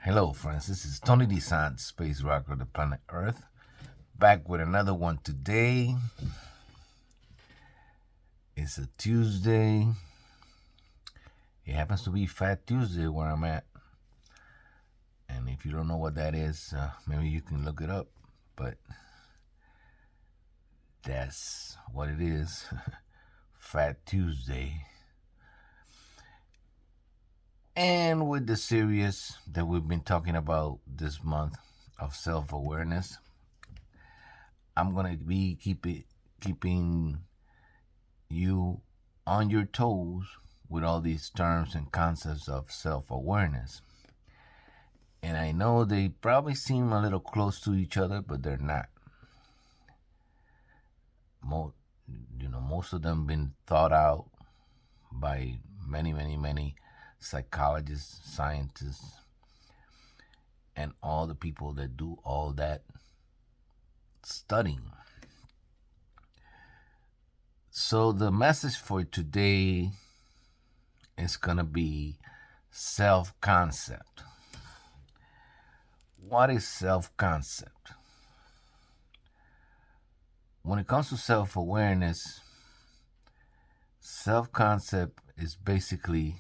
Hello, friends. This is Tony DeSant, Space Rocker of the planet Earth, back with another one today. It's a Tuesday. It happens to be Fat Tuesday where I'm at. And if you don't know what that is, maybe you can look it up. But that's what it is. Fat Tuesday. And with the series that we've been talking about this month of self-awareness, I'm going to be keeping you on your toes with all these terms and concepts of self-awareness. And I know they probably seem a little close to each other, but they're not. Most of them been thought out by many psychologists, scientists, and all the people that do all that studying. So the message for today is going to be self-concept. What is self-concept? When it comes to self-awareness, self-concept is basically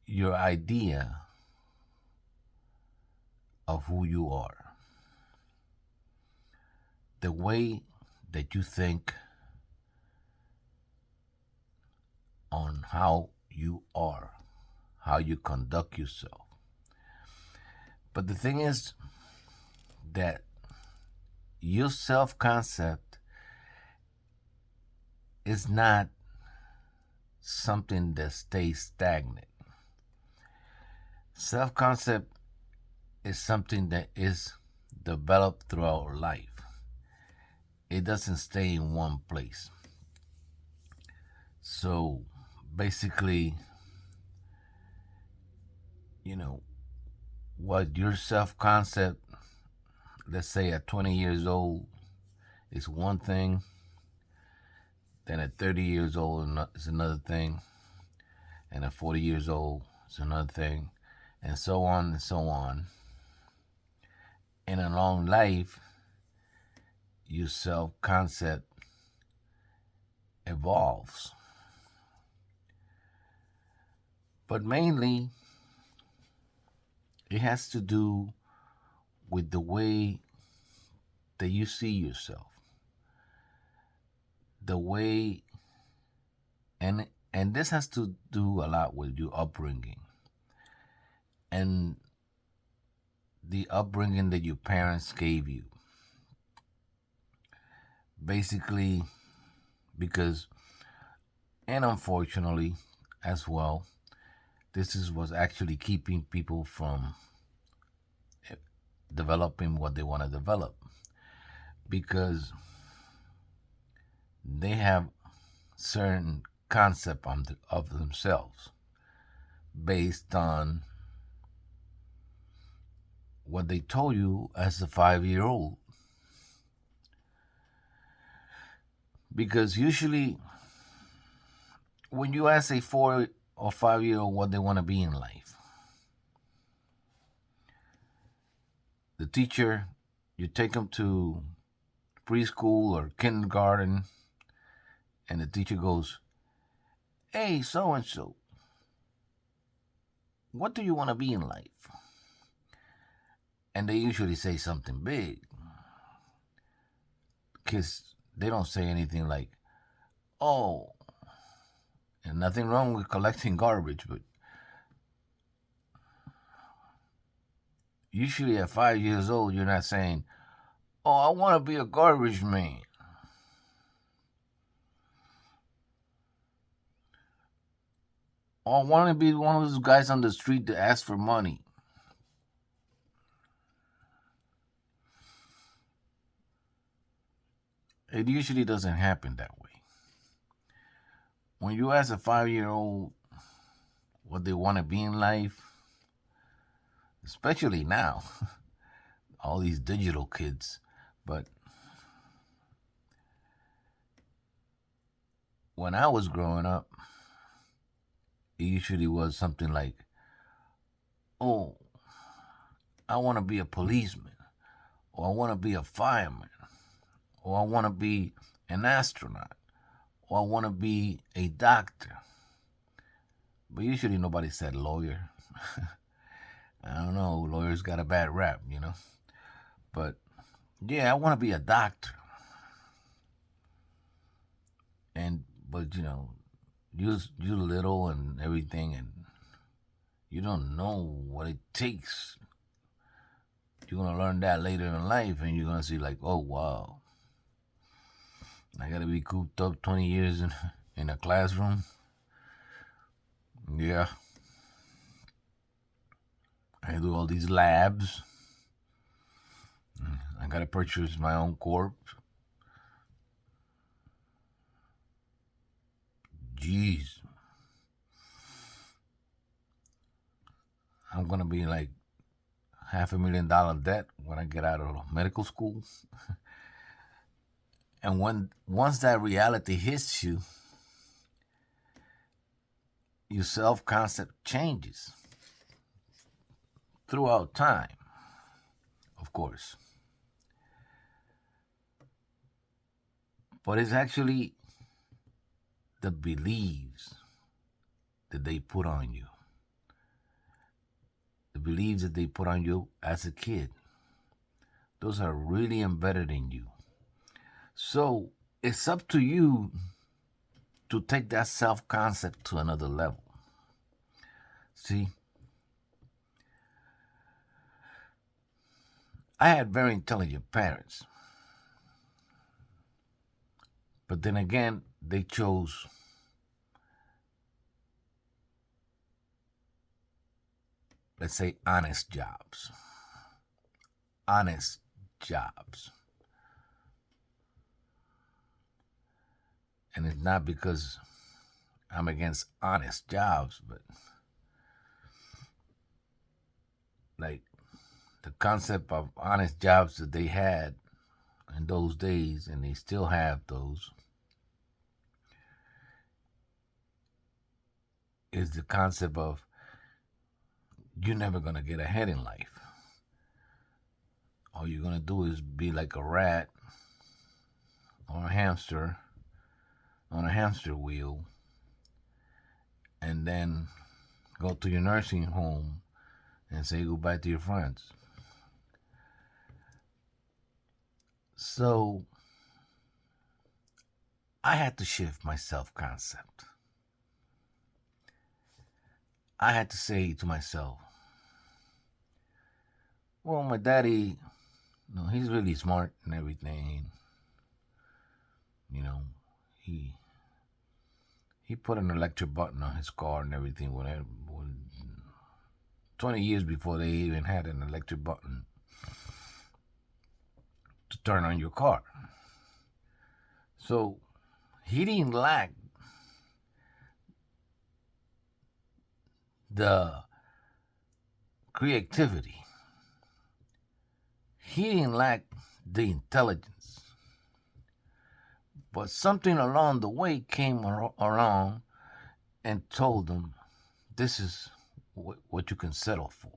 your idea of who you are. The way that you think on how you are, how you conduct yourself. But the thing is that your self-concept is not something that stays stagnant. Self-concept is something that is developed throughout our life. It doesn't stay in one place. So basically, what your self-concept, let's say at 20 years old, is one thing, then at 30 years old is another thing, and at 40 years old is another thing, and so on and so on. In a long life, your self-concept evolves. But mainly, it has to do with the way that you see yourself. The way, and this has to do a lot with your upbringing. And the upbringing that your parents gave you. Basically, because, and unfortunately as well, this is what's actually keeping people from developing what they want to develop. Because they have certain concept of themselves based on what they told you as a 5-year-old. Because usually when you ask a 4 or 5-year-old what they want to be in life, the teacher, you take them to preschool or kindergarten, and the teacher goes, "Hey, so-and-so, what do you want to be in life?" And they usually say something big. Because they don't say anything like, "Oh," and nothing wrong with collecting garbage, but usually at 5 years old, you're not saying, "Oh, I want to be a garbage man." Or I want to be one of those guys on the street that ask for money. It usually doesn't happen that way. When you ask a 5-year-old what they want to be in life, especially now, all these digital kids, but when I was growing up, it usually was something like, oh, I want to be a policeman, or I want to be a fireman, or I want to be an astronaut, or I want to be a doctor. But usually nobody said lawyer. I don't know, lawyers got a bad rap, you know. But yeah, I want to be a doctor. And but you're little and everything, and you don't know what it takes. You're gonna learn that later in life, and you're gonna see like, oh wow, I gotta be cooped up 20 years in a classroom. Yeah, I do all these labs. I gotta purchase my own corpse. Jeez, I'm gonna be like $500,000 debt when I get out of medical school. And once that reality hits you, your self concept changes throughout time, of course. But it's actually the beliefs that they put on you. The beliefs that they put on you as a kid. Those are really embedded in you. So it's up to you to take that self concept to another level. See, I had very intelligent parents. But then again, they chose let's say honest jobs. Honest jobs. And it's not because I'm against honest jobs, but like the concept of honest jobs that they had in those days, and they still have those, is the concept of you're never going to get ahead in life. All you're going to do is be like a rat or a hamster on a hamster wheel, and then go to your nursing home and say goodbye to your friends. So I had to shift my self concept. I had to say to myself, well, my daddy, he's really smart and everything. You know, he put an electric button on his car and everything when 20 years before they even had an electric button to turn on your car. So he didn't lack the creativity. He didn't lack the intelligence. But something along the way came around and told him, this is what you can settle for.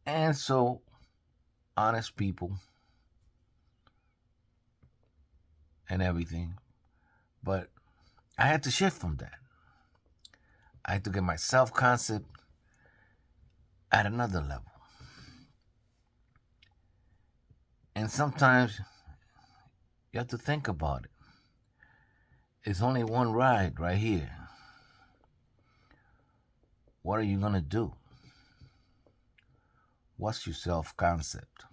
And so, honest people and everything. But I had to shift from that. I had to get my self concept at another level. And sometimes you have to think about it. It's only one ride right here. What are you going to do? What's your self concept?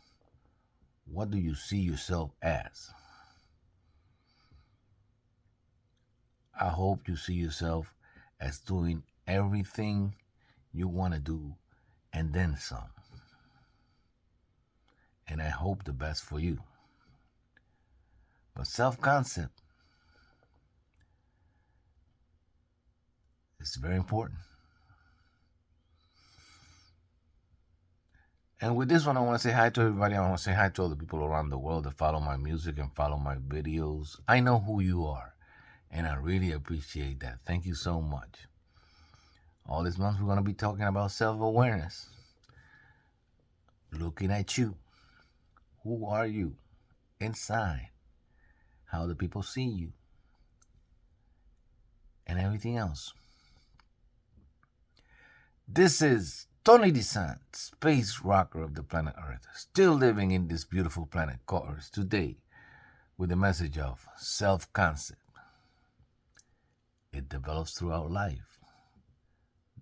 What do you see yourself as? I hope you see yourself as doing everything you want to do and then some. And I hope the best for you. But self-concept is very important. And with this one, I want to say hi to everybody. I want to say hi to all the people around the world that follow my music and follow my videos. I know who you are. And I really appreciate that. Thank you so much. All this month, we're going to be talking about self-awareness. Looking at you. Who are you inside? How do people see you? And everything else. This is Tony DeSant, space rocker of the planet Earth, still living in this beautiful planet called Earth today with the message of self-concept. It develops throughout life.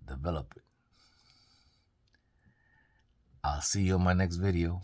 Develop it. I'll see you in my next video.